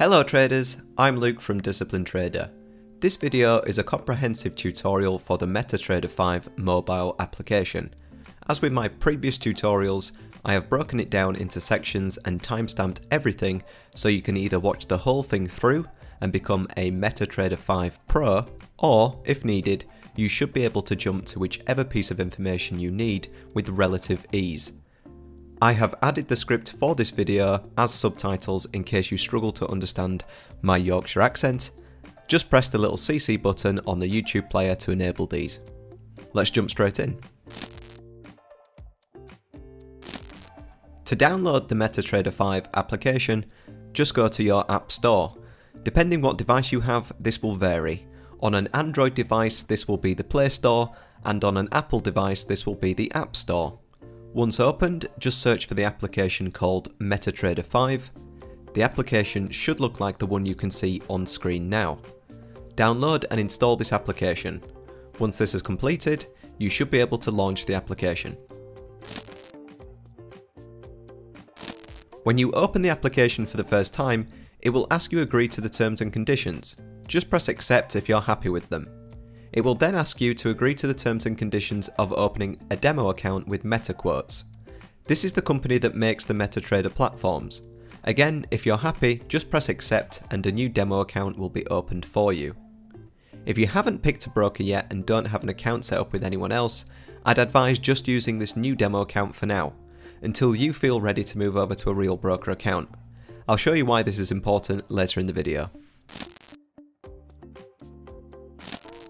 Hello traders, I'm Luke from Disciplined Trader. This video is a comprehensive tutorial for the MetaTrader 5 mobile application. As with my previous tutorials, I have broken it down into sections and timestamped everything so you can either watch the whole thing through and become a MetaTrader 5 Pro, or, if needed, you should be able to jump to whichever piece of information you need with relative ease. I have added the script for this video as subtitles in case you struggle to understand my Yorkshire accent. Just press the little CC button on the YouTube player to enable these. Let's jump straight in. To download the MetaTrader 5 application, just go to your App Store. Depending what device you have, this will vary. On an Android device, this will be the Play Store, and on an Apple device, this will be the App Store. Once opened, just search for the application called MetaTrader 5. The application should look like the one you can see on screen now. Download and install this application. Once this is completed, you should be able to launch the application. When you open the application for the first time, it will ask you to agree to the terms and conditions. Just press accept if you're happy with them. It will then ask you to agree to the terms and conditions of opening a demo account with MetaQuotes. This is the company that makes the MetaTrader platforms. Again, if you're happy, just press accept and a new demo account will be opened for you. If you haven't picked a broker yet and don't have an account set up with anyone else, I'd advise just using this new demo account for now, until you feel ready to move over to a real broker account. I'll show you why this is important later in the video.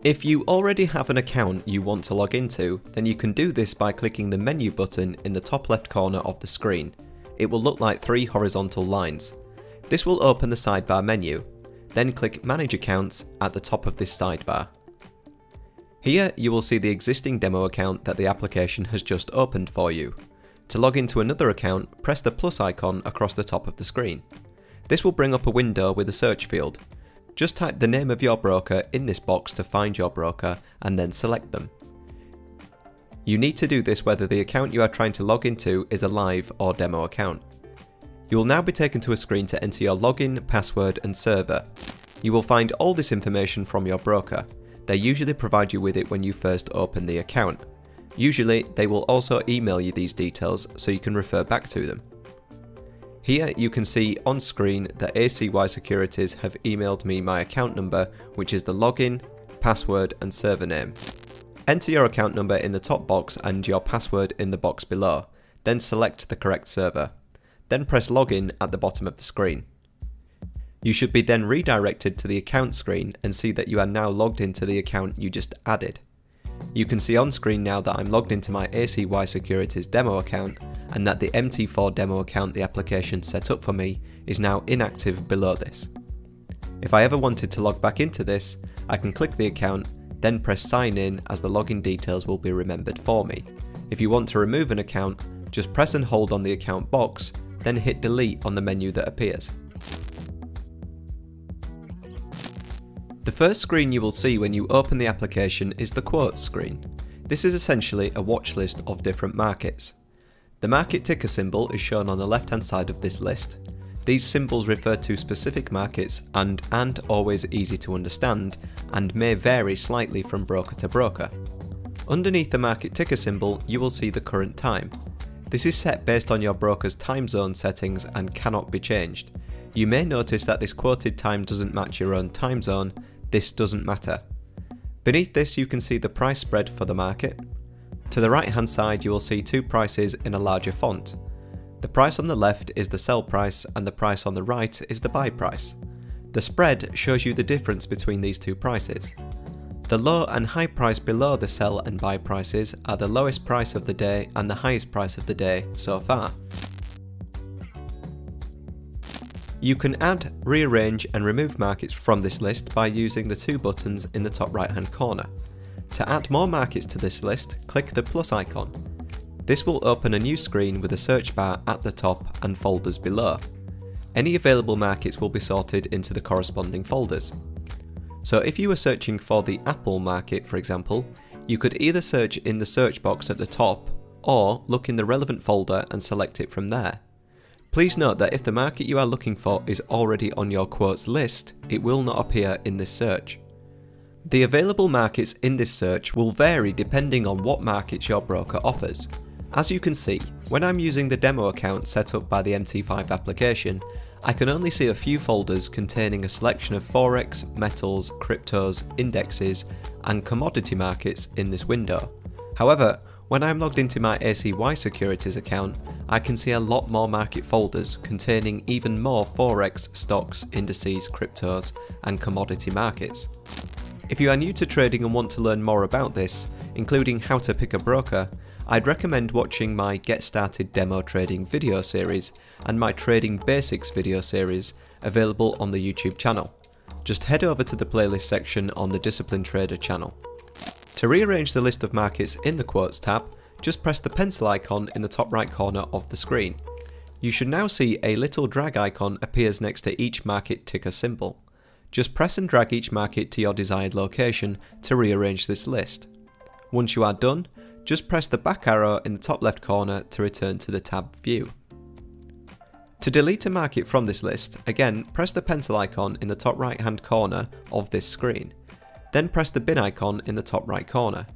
If you already have an account you want to log into, then you can do this by clicking the menu button in the top left corner of the screen. It will look like three horizontal lines. This will open the sidebar menu. Then click Manage Accounts at the top of this sidebar. Here you will see the existing demo account that the application has just opened for you. To log into another account, press the plus icon across the top of the screen. This will bring up a window with a search field. Just type the name of your broker in this box to find your broker and then select them. You need to do this whether the account you are trying to log into is a live or demo account. You will now be taken to a screen to enter your login, password and server. You will find all this information from your broker. They usually provide you with it when you first open the account. Usually they will also email you these details so you can refer back to them. Here you can see on screen that ACY Securities have emailed me my account number, which is the login, password and server name. Enter your account number in the top box and your password in the box below, then select the correct server. Then press login at the bottom of the screen. You should be then redirected to the account screen and see that you are now logged into the account you just added. You can see on screen now that I'm logged into my ACY Securities demo account and that the MT4 demo account the application set up for me is now inactive below this. If I ever wanted to log back into this, I can click the account, then press sign in as the login details will be remembered for me. If you want to remove an account, just press and hold on the account box, then hit delete on the menu that appears. The first screen you will see when you open the application is the quotes screen. This is essentially a watch list of different markets. The market ticker symbol is shown on the left hand side of this list. These symbols refer to specific markets and aren't always easy to understand and may vary slightly from broker to broker. Underneath the market ticker symbol you will see the current time. This is set based on your broker's time zone settings and cannot be changed. You may notice that this quoted time doesn't match your own time zone. This doesn't matter. Beneath this you can see the price spread for the market. To the right hand side you will see two prices in a larger font. The price on the left is the sell price and the price on the right is the buy price. The spread shows you the difference between these two prices. The low and high price below the sell and buy prices are the lowest price of the day and the highest price of the day so far. You can add, rearrange and remove markets from this list by using the two buttons in the top right hand corner. To add more markets to this list, click the plus icon. This will open a new screen with a search bar at the top and folders below. Any available markets will be sorted into the corresponding folders. So if you were searching for the Apple market, for example, you could either search in the search box at the top or look in the relevant folder and select it from there. Please note that if the market you are looking for is already on your quotes list, it will not appear in this search. The available markets in this search will vary depending on what markets your broker offers. As you can see, when I'm using the demo account set up by the MT5 application, I can only see a few folders containing a selection of forex, metals, cryptos, indexes, and commodity markets in this window. However, when I'm logged into my ACY Securities account, I can see a lot more market folders containing even more forex, stocks, indices, cryptos, and commodity markets. If you are new to trading and want to learn more about this, including how to pick a broker, I'd recommend watching my Get Started Demo Trading video series and my Trading Basics video series available on the YouTube channel. Just head over to the playlist section on the Disciplined Trader channel. To rearrange the list of markets in the Quotes tab, just press the pencil icon in the top right corner of the screen. You should now see a little drag icon appears next to each market ticker symbol. Just press and drag each market to your desired location to rearrange this list. Once you are done, just press the back arrow in the top left corner to return to the tab view. To delete a market from this list, again press the pencil icon in the top right hand corner of this screen. Then press the bin icon in the top right corner.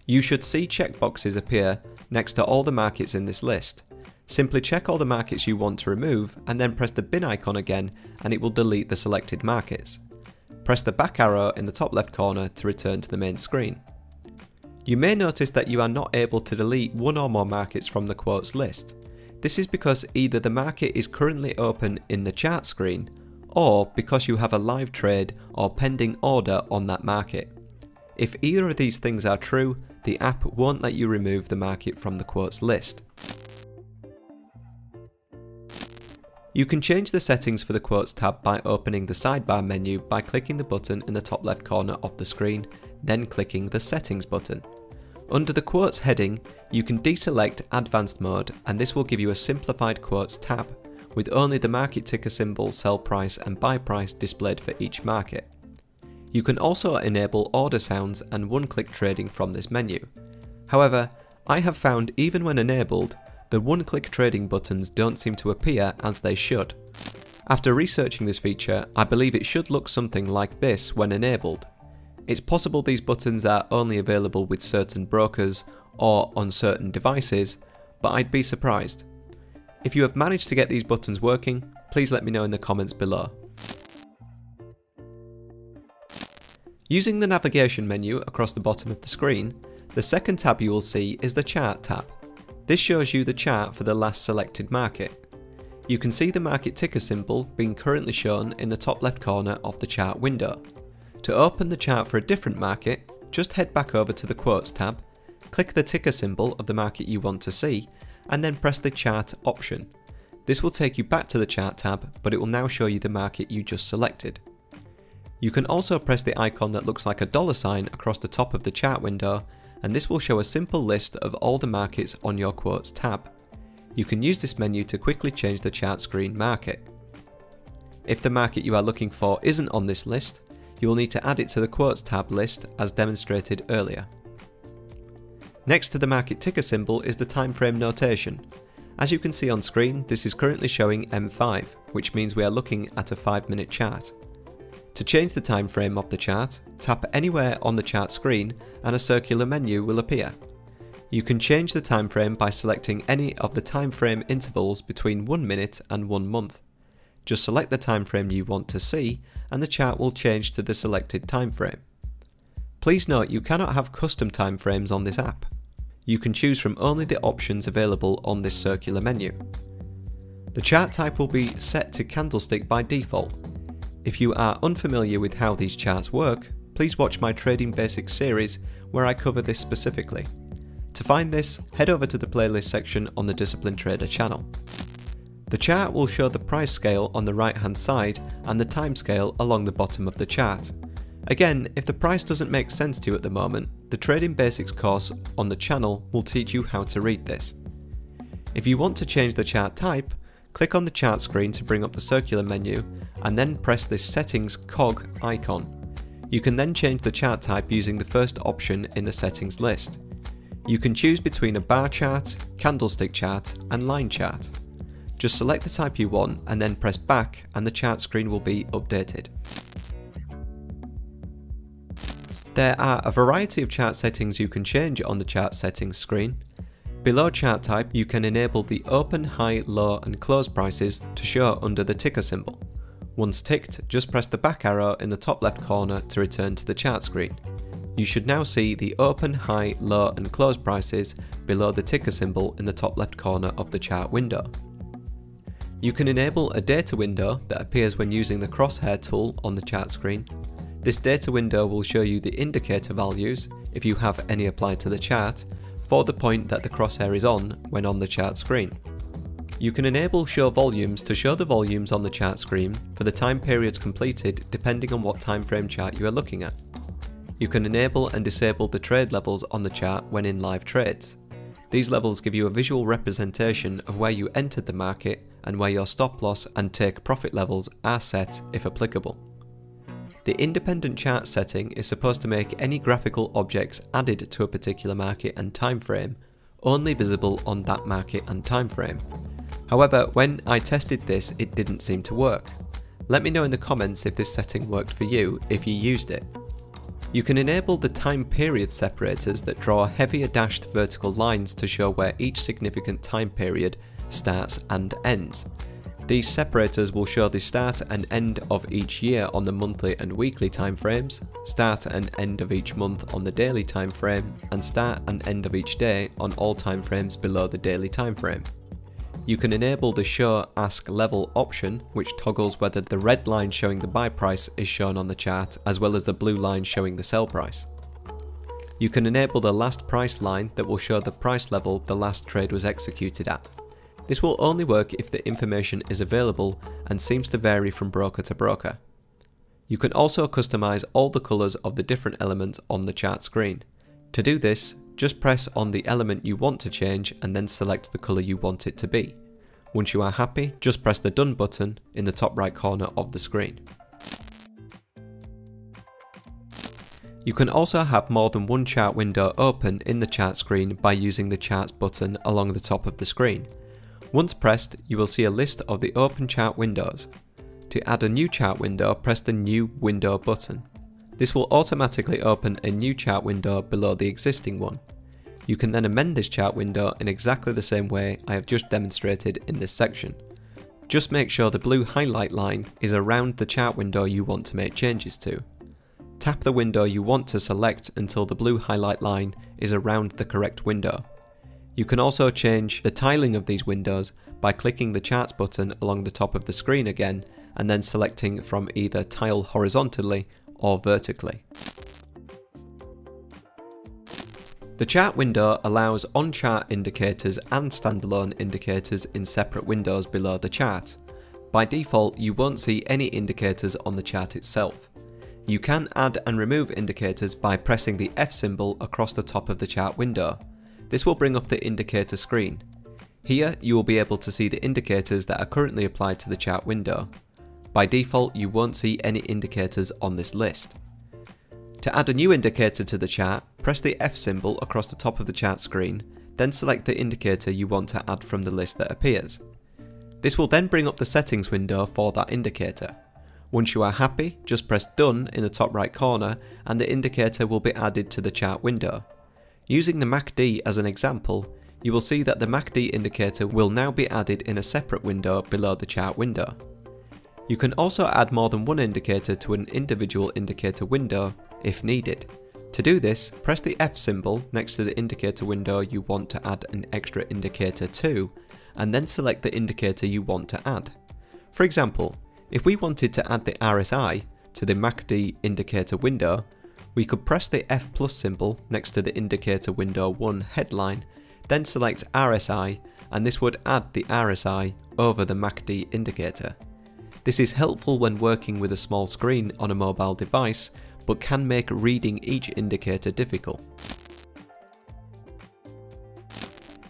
You should see checkboxes appear next to all the markets in this list. Simply check all the markets you want to remove and then press the bin icon again and it will delete the selected markets. Press the back arrow in the top left corner to return to the main screen. You may notice that you are not able to delete one or more markets from the quotes list. This is because either the market is currently open in the chart screen or because you have a live trade or pending order on that market. If either of these things are true, the app won't let you remove the market from the quotes list. You can change the settings for the Quotes tab by opening the sidebar menu by clicking the button in the top left corner of the screen, then clicking the Settings button. Under the Quotes heading, you can deselect Advanced Mode and this will give you a simplified Quotes tab, with only the market ticker symbol, sell price and buy price displayed for each market. You can also enable order sounds and one-click trading from this menu. However, I have found even when enabled, the one-click trading buttons don't seem to appear as they should. After researching this feature, I believe it should look something like this when enabled. It's possible these buttons are only available with certain brokers or on certain devices, but I'd be surprised. If you have managed to get these buttons working, please let me know in the comments below. Using the navigation menu across the bottom of the screen, the second tab you will see is the Chart tab. This shows you the chart for the last selected market. You can see the market ticker symbol being currently shown in the top left corner of the chart window. To open the chart for a different market, just head back over to the Quotes tab, click the ticker symbol of the market you want to see, and then press the Chart option. This will take you back to the Chart tab, but it will now show you the market you just selected. You can also press the icon that looks like a $sign across the top of the chart window, and this will show a simple list of all the markets on your Quotes tab. You can use this menu to quickly change the chart screen market. If the market you are looking for isn't on this list, you will need to add it to the Quotes tab list as demonstrated earlier. Next to the market ticker symbol is the time frame notation. As you can see on screen, this is currently showing M5, which means we are looking at a 5-minute chart. To change the time frame of the chart, tap anywhere on the chart screen and a circular menu will appear. You can change the time frame by selecting any of the time frame intervals between 1 minute and 1 month. Just select the time frame you want to see and the chart will change to the selected time frame. Please note you cannot have custom time frames on this app. You can choose from only the options available on this circular menu. The chart type will be set to candlestick by default. If you are unfamiliar with how these charts work, please watch my Trading Basics series where I cover this specifically. To find this, head over to the playlist section on the Disciplined Trader channel. The chart will show the price scale on the right hand side and the time scale along the bottom of the chart. Again, if the price doesn't make sense to you at the moment, the Trading Basics course on the channel will teach you how to read this. If you want to change the chart type, click on the chart screen to bring up the circular menu and then press this Settings cog icon. You can then change the chart type using the first option in the settings list. You can choose between a bar chart, candlestick chart and line chart. Just select the type you want and then press back and the chart screen will be updated. There are a variety of chart settings you can change on the chart settings screen. Below chart type, you can enable the open, high, low and close prices to show under the ticker symbol. Once ticked, just press the back arrow in the top left corner to return to the chart screen. You should now see the open, high, low and close prices below the ticker symbol in the top left corner of the chart window. You can enable a data window that appears when using the Crosshair tool on the chart screen. This data window will show you the indicator values, if you have any applied to the chart, for the point that the crosshair is on when on the chart screen. You can enable show volumes to show the volumes on the chart screen for the time periods completed depending on what time frame chart you are looking at. You can enable and disable the trade levels on the chart when in live trades. These levels give you a visual representation of where you entered the market and where your stop loss and take profit levels are set if applicable. The independent chart setting is supposed to make any graphical objects added to a particular market and time frame only visible on that market and time frame. However, when I tested this, it didn't seem to work. Let me know in the comments if this setting worked for you if you used it. You can enable the time period separators that draw heavier dashed vertical lines to show where each significant time period starts and ends. These separators will show the start and end of each year on the monthly and weekly time frames, start and end of each month on the daily time frame, and start and end of each day on all time frames below the daily time frame. You can enable the Show Ask Level option, which toggles whether the red line showing the buy price is shown on the chart, as well as the blue line showing the sell price. You can enable the last price line that will show the price level the last trade was executed at. This will only work if the information is available and seems to vary from broker to broker. You can also customize all the colors of the different elements on the chart screen. To do this, just press on the element you want to change and then select the color you want it to be. Once you are happy, just press the Done button in the top right corner of the screen. You can also have more than one chart window open in the chart screen by using the Charts button along the top of the screen. Once pressed, you will see a list of the open chart windows. To add a new chart window, press the New Window button. This will automatically open a new chart window below the existing one. You can then amend this chart window in exactly the same way I have just demonstrated in this section. Just make sure the blue highlight line is around the chart window you want to make changes to. Tap the window you want to select until the blue highlight line is around the correct window. You can also change the tiling of these windows by clicking the Charts button along the top of the screen again and then selecting from either tile horizontally or vertically. The chart window allows on-chart indicators and standalone indicators in separate windows below the chart. By default, you won't see any indicators on the chart itself. You can add and remove indicators by pressing the F symbol across the top of the chart window. This will bring up the indicator screen. Here you will be able to see the indicators that are currently applied to the chart window. By default, you won't see any indicators on this list. To add a new indicator to the chart, press the F symbol across the top of the chart screen, then select the indicator you want to add from the list that appears. This will then bring up the settings window for that indicator. Once you are happy, just press Done in the top right corner and the indicator will be added to the chart window. Using the MACD as an example, you will see that the MACD indicator will now be added in a separate window below the chart window. You can also add more than one indicator to an individual indicator window if needed. To do this, press the F symbol next to the indicator window you want to add an extra indicator to, and then select the indicator you want to add. For example, if we wanted to add the RSI to the MACD indicator window, we could press the F+ symbol next to the indicator window 1 headline, then select RSI, and this would add the RSI over the MACD indicator. This is helpful when working with a small screen on a mobile device, but can make reading each indicator difficult.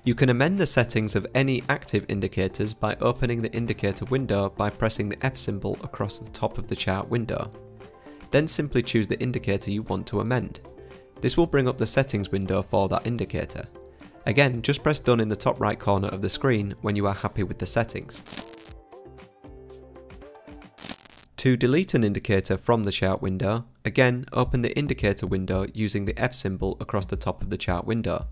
You can amend the settings of any active indicators by opening the indicator window by pressing the F symbol across the top of the chart window. Then simply choose the indicator you want to amend. This will bring up the settings window for that indicator. Again, just press done in the top right corner of the screen when you are happy with the settings. To delete an indicator from the chart window, again open the indicator window using the F symbol across the top of the chart window.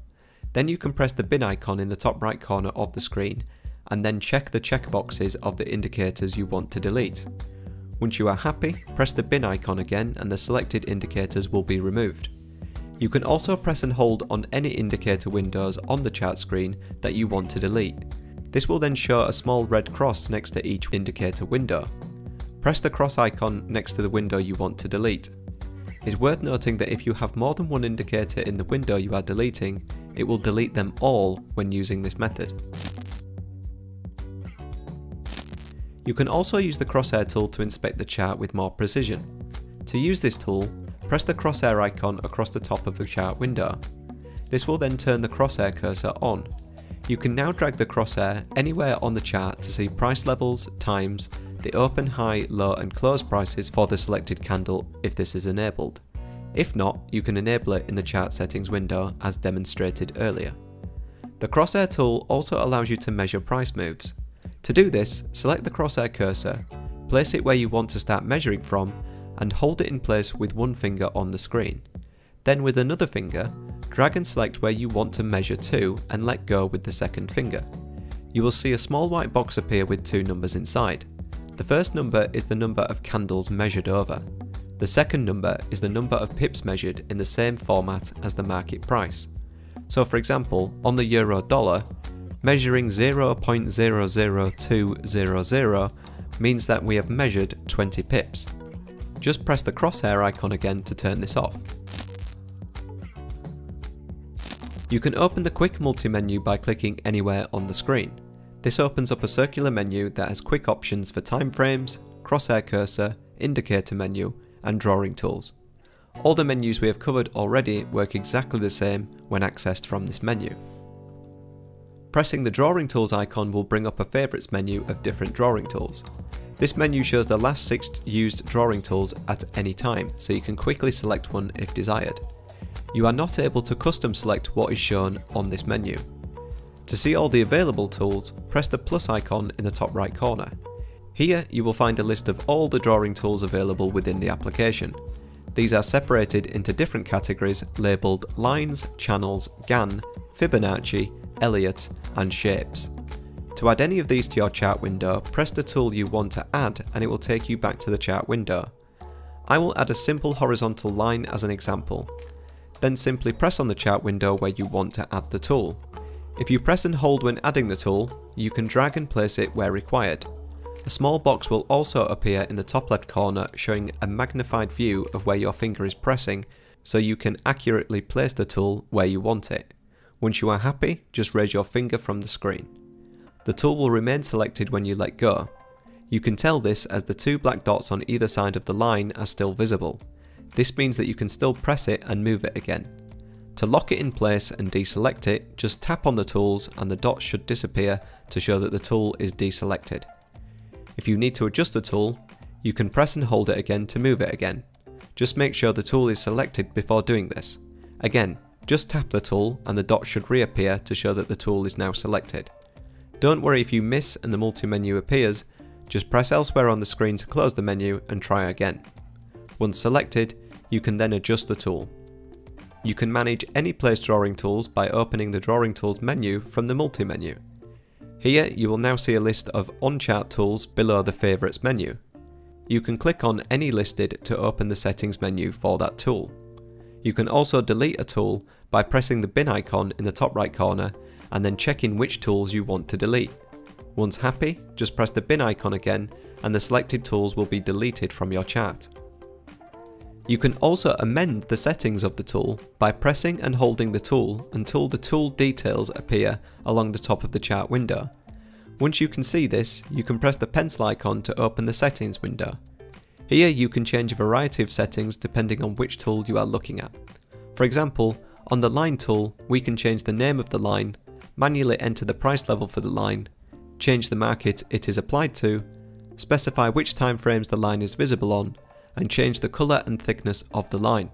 Then you can press the bin icon in the top right corner of the screen and then check the checkboxes of the indicators you want to delete. Once you are happy, press the bin icon again and the selected indicators will be removed. You can also press and hold on any indicator windows on the chart screen that you want to delete. This will then show a small red cross next to each indicator window. Press the cross icon next to the window you want to delete. It's worth noting that if you have more than one indicator in the window you are deleting, it will delete them all when using this method. You can also use the Crosshair tool to inspect the chart with more precision. To use this tool, press the Crosshair icon across the top of the chart window. This will then turn the Crosshair cursor on. You can now drag the Crosshair anywhere on the chart to see price levels, times, the open, high, low and close prices for the selected candle if this is enabled. If not, you can enable it in the chart settings window as demonstrated earlier. The Crosshair tool also allows you to measure price moves. To do this, select the Crosshair cursor, place it where you want to start measuring from and hold it in place with one finger on the screen. Then with another finger, drag and select where you want to measure to and let go with the second finger. You will see a small white box appear with two numbers inside. The first number is the number of candles measured over. The second number is the number of pips measured in the same format as the market price. So for example, on the euro dollar, measuring 0.00200 means that we have measured 20 pips. Just press the Crosshair icon again to turn this off. You can open the quick multi-menu by clicking anywhere on the screen. This opens up a circular menu that has quick options for timeframes, Crosshair cursor, indicator menu, and drawing tools. All the menus we have covered already work exactly the same when accessed from this menu. Pressing the drawing tools icon will bring up a favourites menu of different drawing tools. This menu shows the last 6 used drawing tools at any time, so you can quickly select one if desired. You are not able to custom select what is shown on this menu. To see all the available tools, press the plus icon in the top right corner. Here you will find a list of all the drawing tools available within the application. These are separated into different categories labelled lines, channels, Gann, Fibonacci, Elliott and shapes. To add any of these to your chart window, press the tool you want to add and it will take you back to the chart window. I will add a simple horizontal line as an example. Then simply press on the chart window where you want to add the tool. If you press and hold when adding the tool, you can drag and place it where required. A small box will also appear in the top left corner showing a magnified view of where your finger is pressing so you can accurately place the tool where you want it. Once you are happy, just raise your finger from the screen. The tool will remain selected when you let go. You can tell this as the two black dots on either side of the line are still visible. This means that you can still press it and move it again. To lock it in place and deselect it, just tap on the tools and the dots should disappear to show that the tool is deselected. If you need to adjust the tool, you can press and hold it again to move it again. Just make sure the tool is selected before doing this. Again, just tap the tool and the dot should reappear to show that the tool is now selected. Don't worry if you miss and the multi-menu appears, just press elsewhere on the screen to close the menu and try again. Once selected, you can then adjust the tool. You can manage any place drawing tools by opening the drawing tools menu from the multi-menu. Here you will now see a list of on-chart tools below the favourites menu. You can click on any listed to open the settings menu for that tool. You can also delete a tool by pressing the bin icon in the top right corner and then checking which tools you want to delete. Once happy, just press the bin icon again and the selected tools will be deleted from your chart. You can also amend the settings of the tool by pressing and holding the tool until the tool details appear along the top of the chart window. Once you can see this, you can press the pencil icon to open the settings window. Here you can change a variety of settings depending on which tool you are looking at. For example, on the line tool, we can change the name of the line, manually enter the price level for the line, change the market it is applied to, specify which time frames the line is visible on, and change the colour and thickness of the line.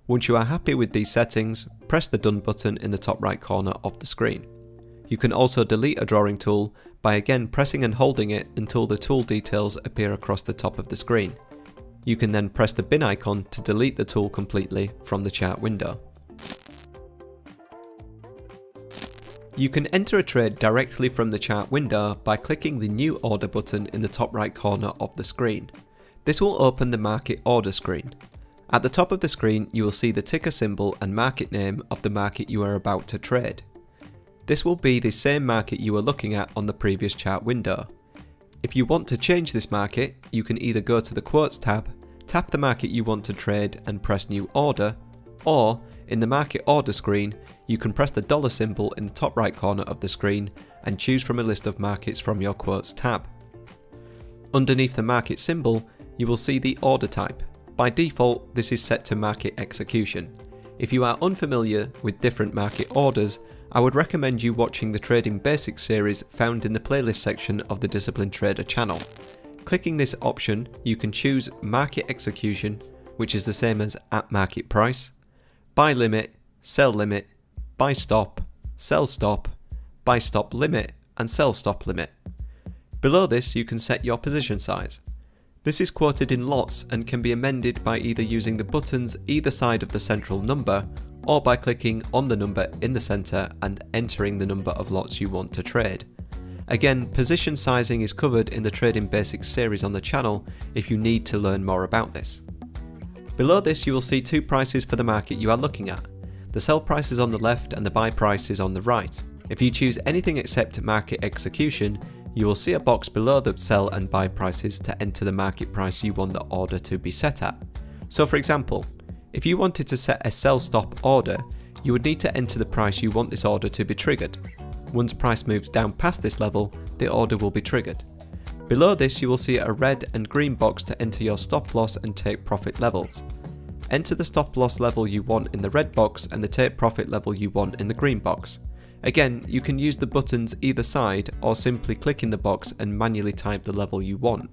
Once you are happy with these settings, press the Done button in the top right corner of the screen. You can also delete a drawing tool by again pressing and holding it until the tool details appear across the top of the screen. You can then press the bin icon to delete the tool completely from the chart window. You can enter a trade directly from the chart window by clicking the New Order button in the top right corner of the screen. This will open the market order screen. At the top of the screen, you will see the ticker symbol and market name of the market you are about to trade. This will be the same market you were looking at on the previous chart window. If you want to change this market, you can either go to the Quotes tab, tap the market you want to trade and press New Order, or in the market order screen, you can press the dollar symbol in the top right corner of the screen and choose from a list of markets from your Quotes tab. Underneath the market symbol, you will see the order type. By default, this is set to market execution. If you are unfamiliar with different market orders, I would recommend you watching the Trading Basics series found in the playlist section of the Disciplined Trader channel. Clicking this option, you can choose Market Execution, which is the same as at market price, Buy Limit, Sell Limit, Buy Stop, Sell Stop, Buy Stop Limit, and Sell Stop Limit. Below this, you can set your position size. This is quoted in lots and can be amended by either using the buttons either side of the central number or by clicking on the number in the center and entering the number of lots you want to trade. Again, position sizing is covered in the Trading Basics series on the channel if you need to learn more about this. Below this, you will see two prices for the market you are looking at. The sell price is on the left and the buy price is on the right. If you choose anything except market execution, you will see a box below the sell and buy prices to enter the market price you want the order to be set at. So for example, if you wanted to set a sell stop order, you would need to enter the price you want this order to be triggered. Once price moves down past this level, the order will be triggered. Below this, you will see a red and green box to enter your stop loss and take profit levels. Enter the stop loss level you want in the red box and the take profit level you want in the green box. Again, you can use the buttons either side or simply click in the box and manually type the level you want.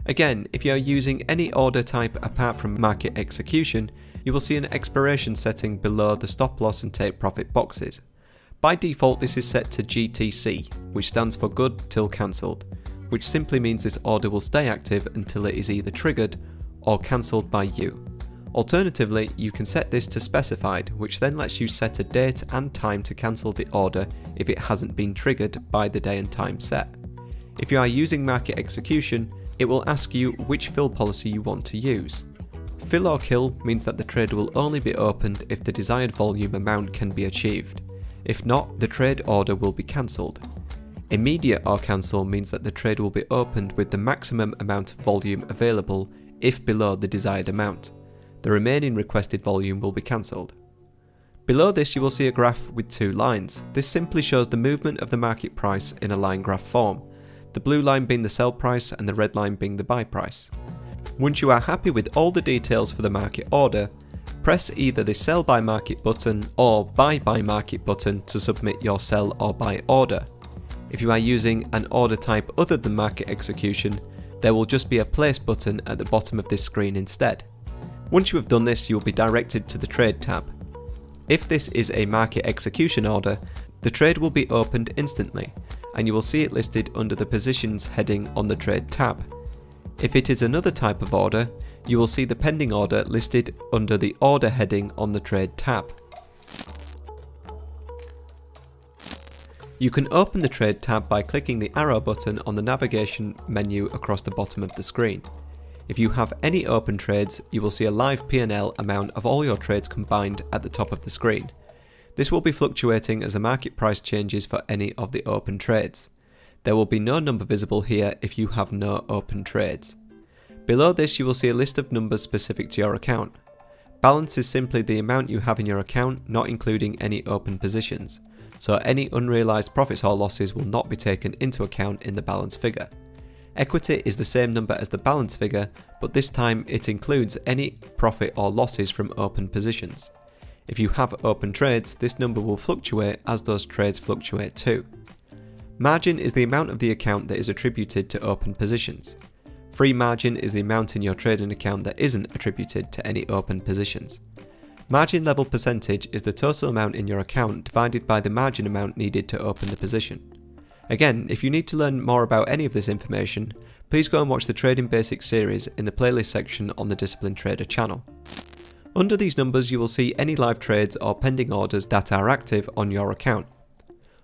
Again, if you are using any order type apart from market execution, you will see an expiration setting below the stop loss and take profit boxes. By default, this is set to GTC, which stands for Good Till Cancelled, which simply means this order will stay active until it is either triggered or cancelled by you. Alternatively, you can set this to Specified, which then lets you set a date and time to cancel the order if it hasn't been triggered by the day and time set. If you are using market execution, it will ask you which fill policy you want to use. Fill or kill means that the trade will only be opened if the desired volume amount can be achieved. If not, the trade order will be cancelled. Immediate or cancel means that the trade will be opened with the maximum amount of volume available if below the desired amount. The remaining requested volume will be cancelled. Below this, you will see a graph with two lines. This simply shows the movement of the market price in a line graph form, the blue line being the sell price and the red line being the buy price. Once you are happy with all the details for the market order, press either the Sell by Market button or Buy by Market button to submit your sell or buy order. If you are using an order type other than market execution, there will just be a Place button at the bottom of this screen instead. Once you have done this, you will be directed to the Trade tab. If this is a market execution order, the trade will be opened instantly, and you will see it listed under the Positions heading on the Trade tab. If it is another type of order, you will see the pending order listed under the Order heading on the Trade tab. You can open the Trade tab by clicking the arrow button on the navigation menu across the bottom of the screen. If you have any open trades, you will see a live P&L amount of all your trades combined at the top of the screen. This will be fluctuating as the market price changes for any of the open trades. There will be no number visible here if you have no open trades. Below this, you will see a list of numbers specific to your account. Balance is simply the amount you have in your account, not including any open positions, so any unrealized profits or losses will not be taken into account in the balance figure. Equity is the same number as the balance figure, but this time it includes any profit or losses from open positions. If you have open trades, this number will fluctuate as those trades fluctuate too. Margin is the amount of the account that is attributed to open positions. Free margin is the amount in your trading account that isn't attributed to any open positions. Margin level percentage is the total amount in your account divided by the margin amount needed to open the position. Again, if you need to learn more about any of this information, please go and watch the Trading Basics series in the playlist section on the Disciplined Trader channel. Under these numbers you will see any live trades or pending orders that are active on your account.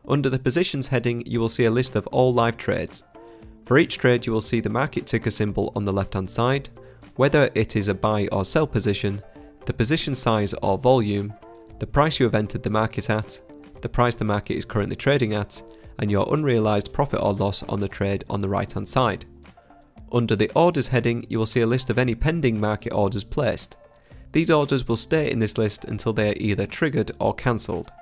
Under the Positions heading you will see a list of all live trades. For each trade you will see the market ticker symbol on the left hand side, whether it is a buy or sell position, the position size or volume, the price you have entered the market at, the price the market is currently trading at, and your unrealized profit or loss on the trade on the right hand side. Under the Orders heading you will see a list of any pending market orders placed. These orders will stay in this list until they are either triggered or cancelled.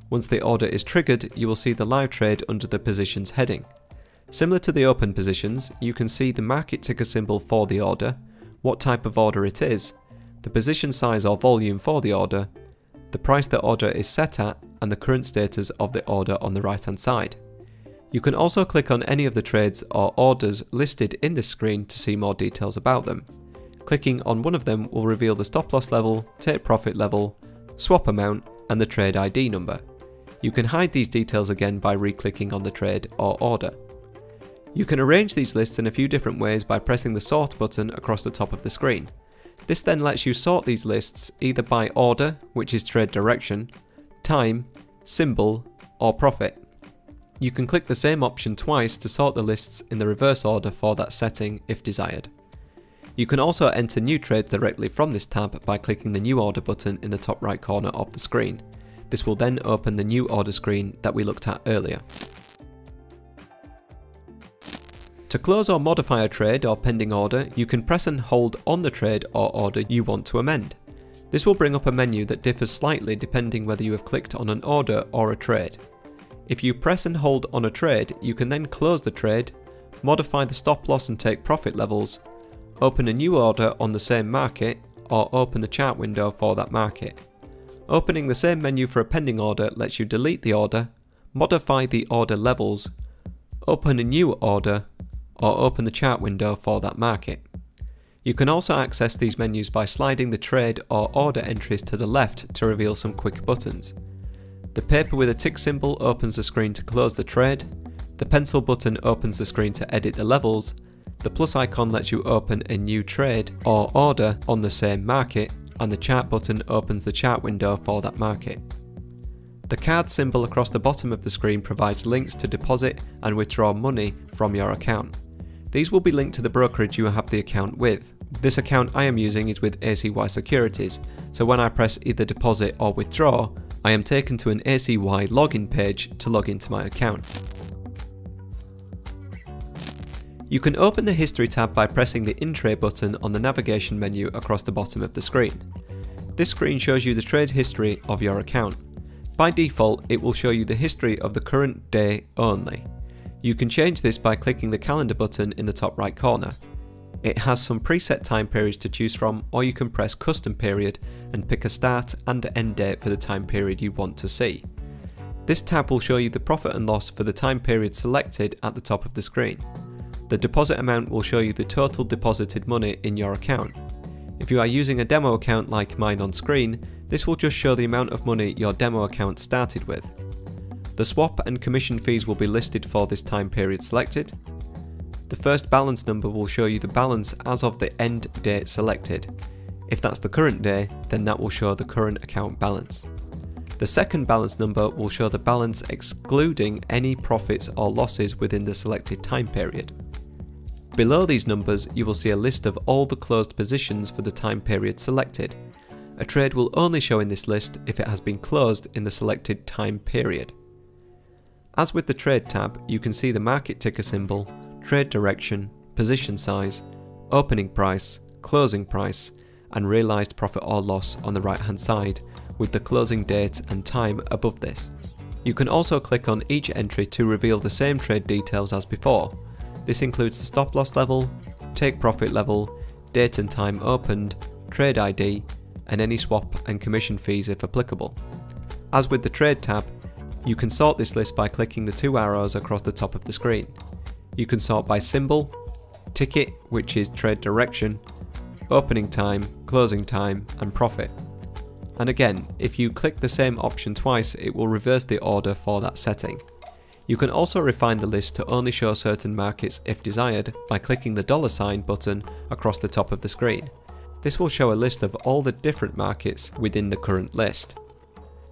Once the order is triggered, you will see the live trade under the Positions heading. Similar to the open positions, you can see the market ticker symbol for the order, what type of order it is, the position size or volume for the order, the price the order is set at, and the current status of the order on the right hand side. You can also click on any of the trades or orders listed in this screen to see more details about them. Clicking on one of them will reveal the stop loss level, take profit level, swap amount, and the trade ID number. You can hide these details again by re-clicking on the trade or order. You can arrange these lists in a few different ways by pressing the sort button across the top of the screen. This then lets you sort these lists either by order, which is trade direction, time, symbol, or profit. You can click the same option twice to sort the lists in the reverse order for that setting if desired. You can also enter new trades directly from this tab by clicking the New Order button in the top right corner of the screen. This will then open the new order screen that we looked at earlier. To close or modify a trade or pending order, you can press and hold on the trade or order you want to amend. This will bring up a menu that differs slightly depending whether you have clicked on an order or a trade. If you press and hold on a trade, you can then close the trade, modify the stop loss and take profit levels, open a new order on the same market, or open the chart window for that market. Opening the same menu for a pending order lets you delete the order, modify the order levels, open a new order, or open the chart window for that market. You can also access these menus by sliding the trade or order entries to the left to reveal some quick buttons. The paper with a tick symbol opens the screen to close the trade, the pencil button opens the screen to edit the levels, the plus icon lets you open a new trade or order on the same market, and the chart button opens the chart window for that market. The card symbol across the bottom of the screen provides links to deposit and withdraw money from your account. These will be linked to the brokerage you have the account with. This account I am using is with ACY Securities, so when I press either deposit or withdraw, I am taken to an ACY login page to log into my account. You can open the History tab by pressing the In Tray button on the navigation menu across the bottom of the screen. This screen shows you the trade history of your account. By default, it will show you the history of the current day only. You can change this by clicking the Calendar button in the top right corner. It has some preset time periods to choose from, or you can press Custom Period and pick a start and end date for the time period you want to see. This tab will show you the profit and loss for the time period selected at the top of the screen. The deposit amount will show you the total deposited money in your account. If you are using a demo account like mine on screen, this will just show the amount of money your demo account started with. The swap and commission fees will be listed for this time period selected. The first balance number will show you the balance as of the end date selected. If that's the current day, then that will show the current account balance. The second balance number will show the balance excluding any profits or losses within the selected time period. Below these numbers, you will see a list of all the closed positions for the time period selected. A trade will only show in this list if it has been closed in the selected time period. As with the Trade tab, you can see the market ticker symbol, trade direction, position size, opening price, closing price, and realized profit or loss on the right hand side, with the closing date and time above this. You can also click on each entry to reveal the same trade details as before. This includes the stop loss level, take profit level, date and time opened, trade ID, and any swap and commission fees if applicable. As with the Trade tab, you can sort this list by clicking the two arrows across the top of the screen. You can sort by symbol, ticket, which is trade direction, opening time, closing time, and profit. And again, if you click the same option twice, it will reverse the order for that setting. You can also refine the list to only show certain markets if desired by clicking the $sign button across the top of the screen. This will show a list of all the different markets within the current list.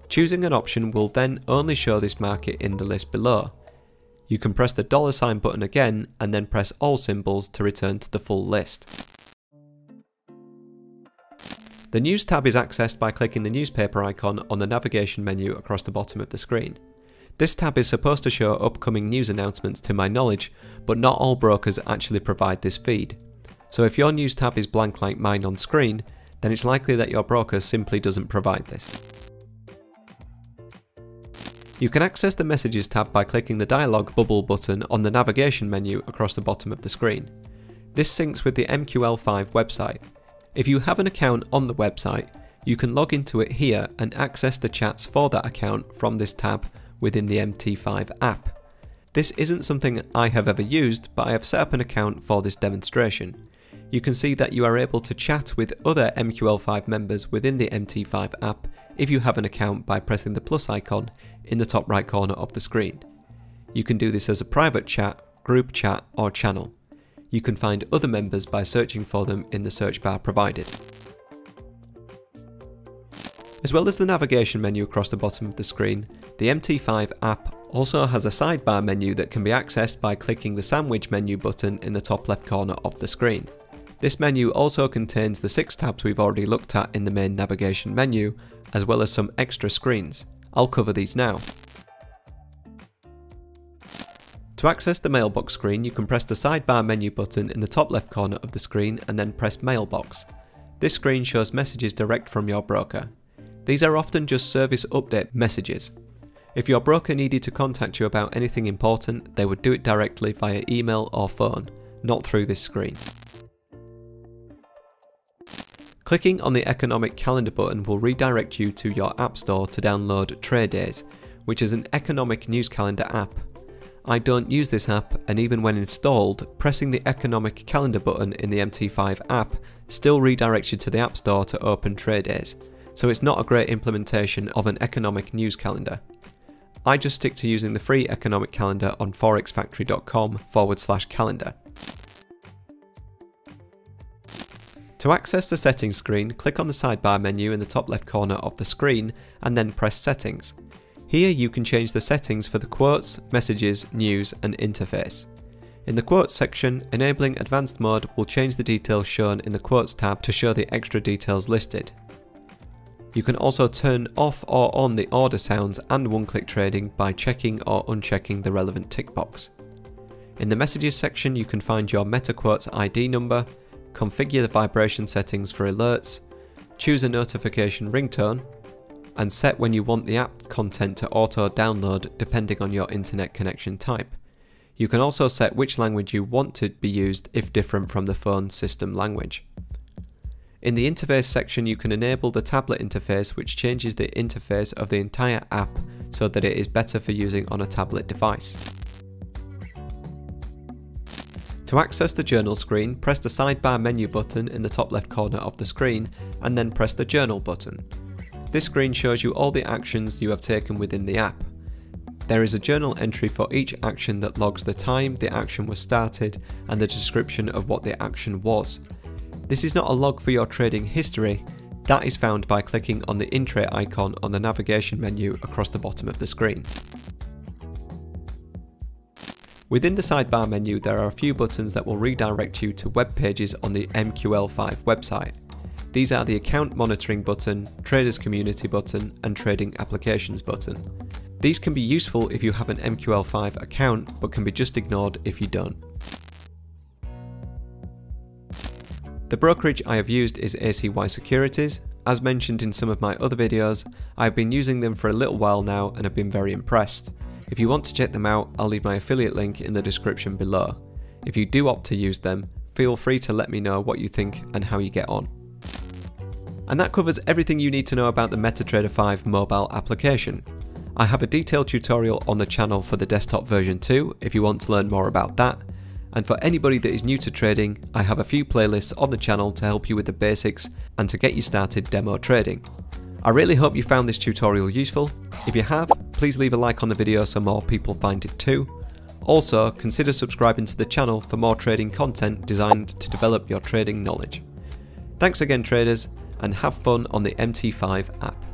Choosing an option will then only show this market in the list below. You can press the $sign button again and then press all symbols to return to the full list. The News tab is accessed by clicking the newspaper icon on the navigation menu across the bottom of the screen. This tab is supposed to show upcoming news announcements to my knowledge, but not all brokers actually provide this feed. So if your News tab is blank like mine on screen, then it's likely that your broker simply doesn't provide this. You can access the Messages tab by clicking the dialog bubble button on the navigation menu across the bottom of the screen. This syncs with the MQL5 website. If you have an account on the website, you can log into it here and access the chats for that account from this tab within the MT5 app. This isn't something I have ever used, but I have set up an account for this demonstration. You can see that you are able to chat with other MQL5 members within the MT5 app if you have an account by pressing the plus icon in the top right corner of the screen. You can do this as a private chat, group chat, or channel. You can find other members by searching for them in the search bar provided. As well as the navigation menu across the bottom of the screen, the MT5 app also has a sidebar menu that can be accessed by clicking the sandwich menu button in the top left corner of the screen. This menu also contains the 6 tabs we've already looked at in the main navigation menu, as well as some extra screens. I'll cover these now. To access the Mailbox screen, you can press the sidebar menu button in the top left corner of the screen and then press Mailbox. This screen shows messages direct from your broker. These are often just service update messages. If your broker needed to contact you about anything important, they would do it directly via email or phone, not through this screen. Clicking on the economic calendar button will redirect you to your app store to download Trade Days, which is an economic news calendar app. I don't use this app, and even when installed, pressing the economic calendar button in the MT5 app still redirects you to the app store to open Trade Days, so it's not a great implementation of an economic news calendar. I just stick to using the free economic calendar on forexfactory.com/calendar. To access the settings screen, click on the sidebar menu in the top left corner of the screen and then press Settings. Here you can change the settings for the quotes, messages, news and interface. In the quotes section, enabling advanced mode will change the details shown in the quotes tab to show the extra details listed. You can also turn off or on the order sounds and one-click trading by checking or unchecking the relevant tick box. In the messages section, you can find your MetaQuotes ID number, configure the vibration settings for alerts, choose a notification ringtone, and set when you want the app content to auto-download depending on your internet connection type. You can also set which language you want to be used if different from the phone system language. In the interface section, you can enable the tablet interface, which changes the interface of the entire app so that it is better for using on a tablet device. To access the journal screen, press the sidebar menu button in the top left corner of the screen and then press the journal button. This screen shows you all the actions you have taken within the app. There is a journal entry for each action that logs the time the action was started and the description of what the action was. This is not a log for your trading history, that is found by clicking on the in-tray icon on the navigation menu across the bottom of the screen. Within the sidebar menu, there are a few buttons that will redirect you to web pages on the MQL5 website. These are the Account Monitoring button, Traders Community button, and Trading Applications button. These can be useful if you have an MQL5 account, but can be just ignored if you don't. The brokerage I have used is ACY Securities. As mentioned in some of my other videos, I have been using them for a little while now and have been very impressed. If you want to check them out, I'll leave my affiliate link in the description below. If you do opt to use them, feel free to let me know what you think and how you get on. And that covers everything you need to know about the MetaTrader 5 mobile application. I have a detailed tutorial on the channel for the desktop version too, if you want to learn more about that. And for anybody that is new to trading, I have a few playlists on the channel to help you with the basics and to get you started demo trading. I really hope you found this tutorial useful. If you have, please leave a like on the video so more people find it too. Also, consider subscribing to the channel for more trading content designed to develop your trading knowledge. Thanks again traders, and have fun on the MT5 app.